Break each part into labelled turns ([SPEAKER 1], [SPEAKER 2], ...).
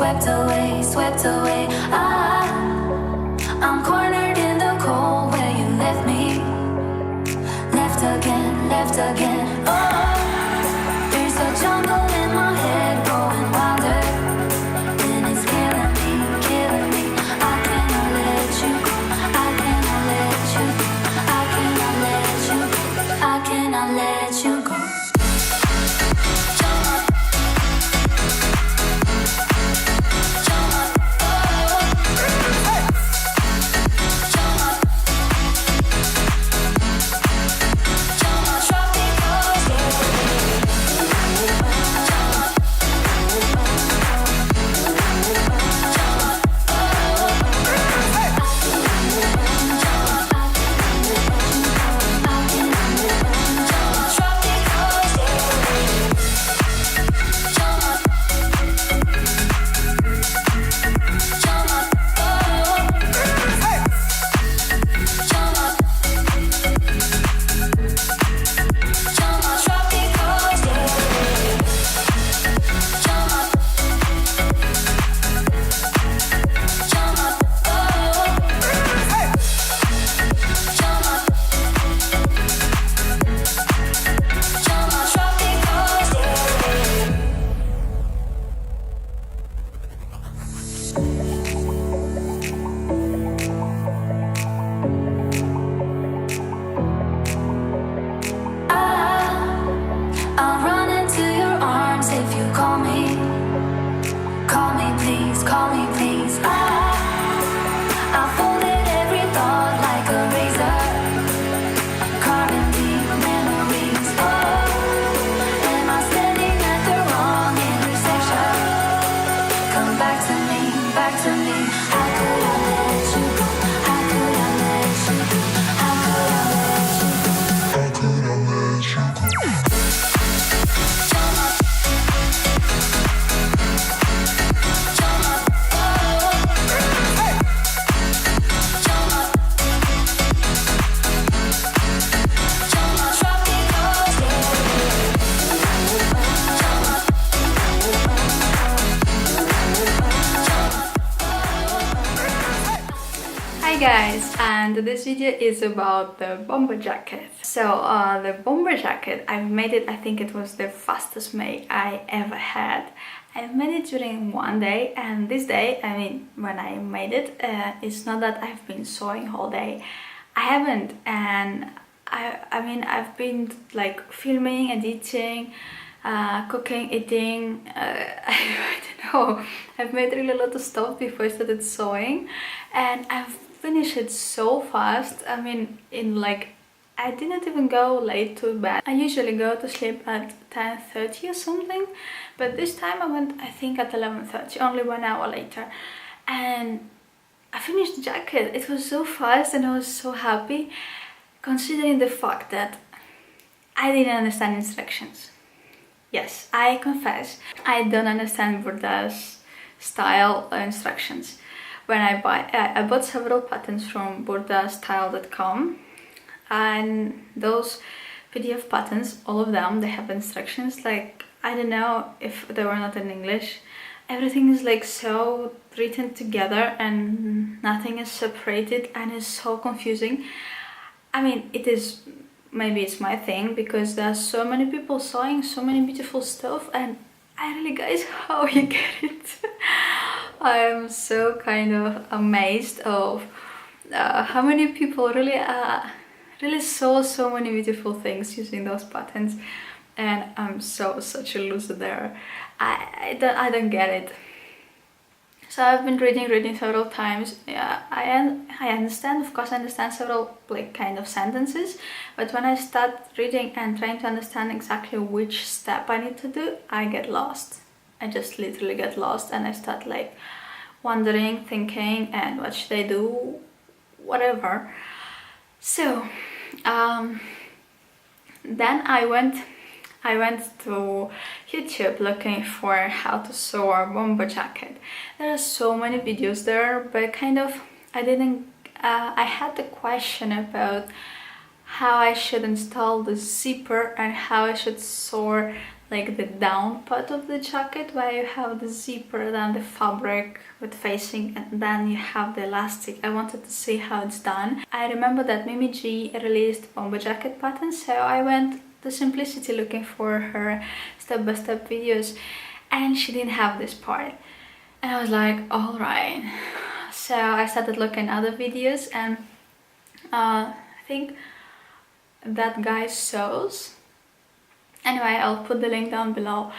[SPEAKER 1] swept away. I'm cornered in the cold where you left me. Left again. Oh, there's a jungle in my head growing wilder, and it's killing me. I cannot let you go. I cannot let you go. I cannot let you go. I cannot let you go.
[SPEAKER 2] Guys, and this video is about the bomber jacket. So the bomber jacket, I've made it, I think it was the fastest make I ever had. I made it during one day, and this day, I mean when I made it, it's not that I've been sewing all day. I haven't, and I mean I've been like filming, editing, cooking, eating, I don't know, I've made really a lot of stuff before I started sewing, and I've finished it so fast. I mean, in like, I didn't even go late to bed. I usually go to sleep at 10:30 or something, but this time I went, I think, at 11:30, only 1 hour later, and I finished the jacket. It was so fast and I was so happy, considering the fact that I didn't understand instructions. Yes, I confess, I don't understand BURDA's style instructions. When I bought several patterns from BURDAstyle.com, and those PDF patterns, all of them, they have instructions. Like, I don't know if they were not in English. Everything is like so written together and nothing is separated, and it's so confusing. I mean, it is, maybe it's my thing, because there are so many people sewing so many beautiful stuff, and I really, guys, how you get it? I am so kind of amazed of how many people really sew so many beautiful things using those patterns, and I'm such a loser there. I don't get it. So I've been reading several times. Yeah, I understand, of course I understand several like kind of sentences, but when I start reading and trying to understand exactly which step I need to do, I get lost. I just literally get lost, and I start like wondering, thinking, and what should I do, whatever. So then I went to YouTube looking for how to sew a bomber jacket. There are so many videos there, but kind of I had the question about how I should install the zipper and how I should sew like the down part of the jacket where you have the zipper, then the fabric with facing, and then you have the elastic. I wanted to see how it's done. I remember that Mimi G released bomber jacket pattern, so I went to Simplicity looking for her step-by-step videos, and she didn't have this part. And I was like, all right. So I started looking at other videos, and I think that guy sews. Anyway, I'll put the link down below.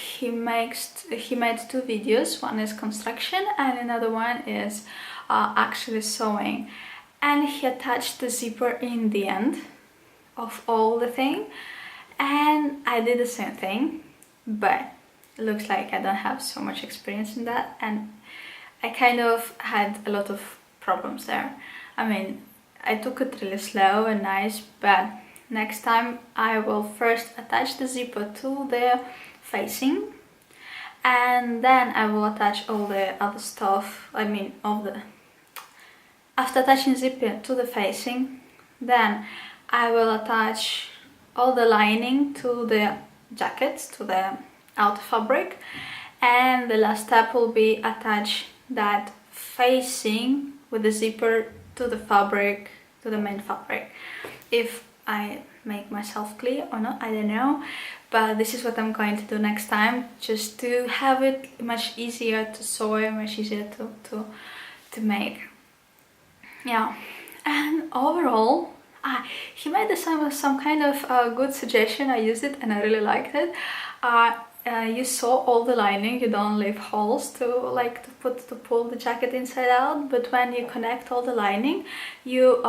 [SPEAKER 2] He made 2 videos. One is construction and another one is actually sewing. And he attached the zipper in the end of all the thing. And I did the same thing, but it looks like I don't have so much experience in that. And I kind of had a lot of problems there. I mean, I took it really slow and nice, but next time I will first attach the zipper to the facing, and then I will attach all the other stuff, after attaching zipper to the facing, then I will attach all the lining to the jacket, to the outer fabric, and the last step will be attach that facing with the zipper to the fabric, to the main fabric. If I make myself clear or not, I don't know, but this is what I'm going to do next time, just to have it much easier to sew, much easier to make. Yeah, and overall he made some kind of good suggestion. I used it and I really liked it. You sew all the lining, you don't leave holes to pull the jacket inside out, but when you connect all the lining, you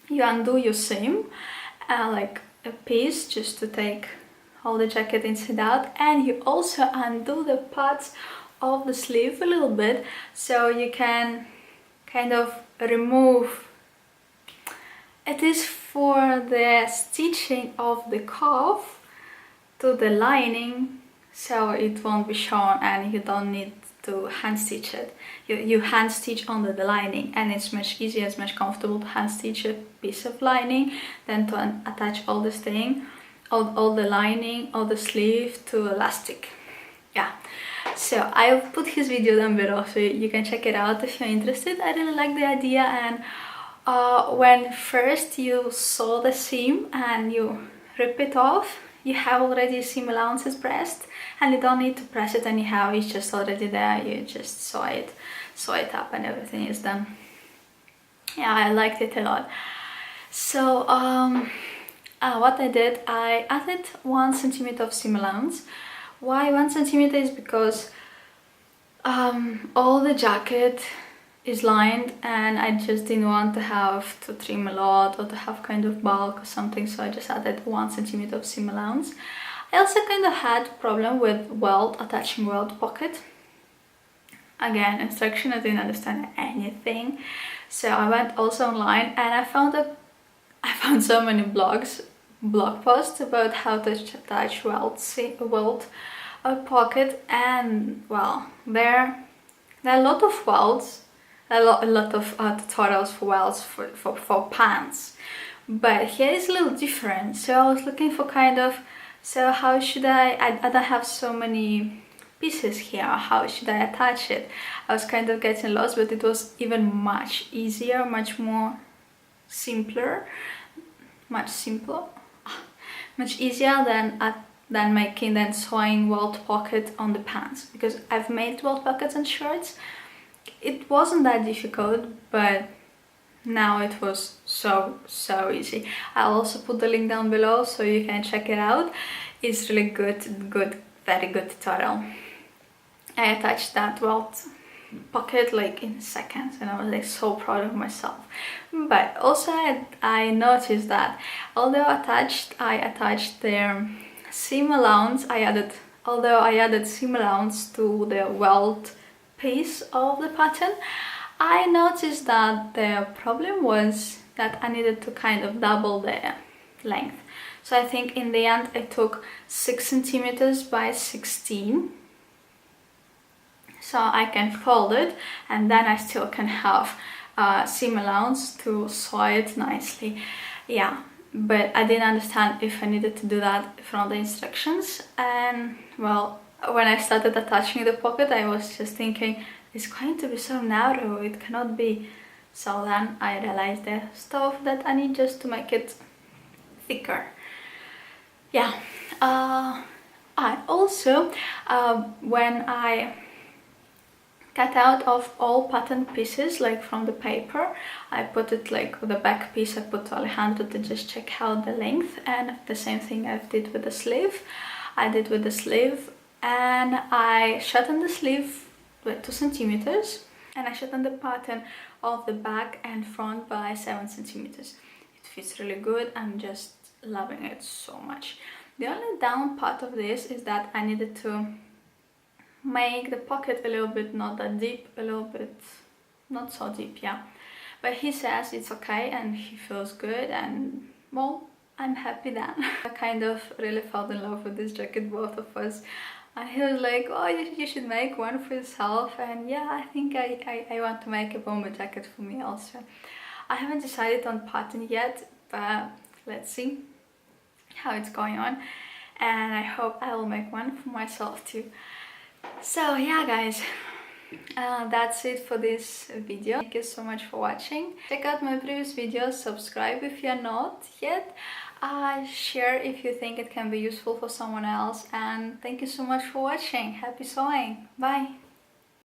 [SPEAKER 2] undo your seam, like a piece, just to take all the jacket inside out, and you also undo the parts of the sleeve a little bit, so you can kind of remove. It is for the stitching of the cuff to the lining, so it won't be shown and you don't need to hand stitch it. You hand stitch under the lining, and it's much easier, it's much comfortable to hand stitch a piece of lining than to attach all this thing, all the lining, all the sleeve to elastic. Yeah, so I'll put his video down below so you can check it out if you're interested. I really like the idea, and when first you sew the seam and you rip it off, you have already seam allowances pressed, and you don't need to press it anyhow, it's just already there. You just sew it up and everything is done. Yeah, I liked it a lot. So what I did, I added 1 centimeter of seam allowance. Why 1 centimeter? Is because all the jacket is lined and I just didn't want to have to trim a lot or to have kind of bulk or something, so I just added 1 centimeter of seam allowance. I also kind of had a problem with Welt, attaching Welt pocket. Again, instruction, I didn't understand anything, so I went also online and I found so many blog posts about how to attach Welt pocket, and well, there are a lot of Welts, a lot of tutorials for Welts for pants, but here is a little different. So I was looking for kind of, so how should I don't have so many pieces here, how should I attach it? I was kind of getting lost, but it was even much easier, much easier than sewing Welt pocket on the pants, because I've made Welt pockets on shirts. It wasn't that difficult, but now it was so easy. I'll also put the link down below so you can check it out. It's really good, very good tutorial. I attached that Welt pocket like in seconds, and I was like so proud of myself. But also I noticed that although I attached the seam allowance, although I added seam allowance to the Welt piece of the pattern, I noticed that the problem was that I needed to kind of double the length. So I think in the end I took 6 centimeters by 16, so I can fold it and then I still can have seam allowance to sew it nicely. Yeah, but I didn't understand if I needed to do that from the instructions. And well, when I started attaching the pocket, I was just thinking it's going to be so narrow, it cannot be. So then I realized the stuff that I need just to make it thicker. Yeah. And also when I cut out of all pattern pieces, like from the paper, I put it like with the back piece, I put to Alejandro to just check out the length, and the same thing I did with the sleeve. I did with the sleeve, and I shortened the sleeve with 2 centimeters, and I shortened the pattern of the back and front by 7 centimeters. It fits really good. I'm just loving it so much. The only down part of this is that I needed to make the pocket a little bit not that deep, a little bit not so deep, yeah. But he says it's okay and he feels good, and well, I'm happy then. I kind of really fell in love with this jacket, both of us. And he was like, oh, you should make one for yourself. And yeah, I think I want to make a bomber jacket for me also. I haven't decided on pattern yet, but let's see how it's going on. And I hope I will make one for myself too. So yeah guys, that's it for this video. Thank you so much for watching. Check out my previous videos, subscribe if you're not yet, share if you think it can be useful for someone else, and thank you so much for watching. Happy sewing. Bye.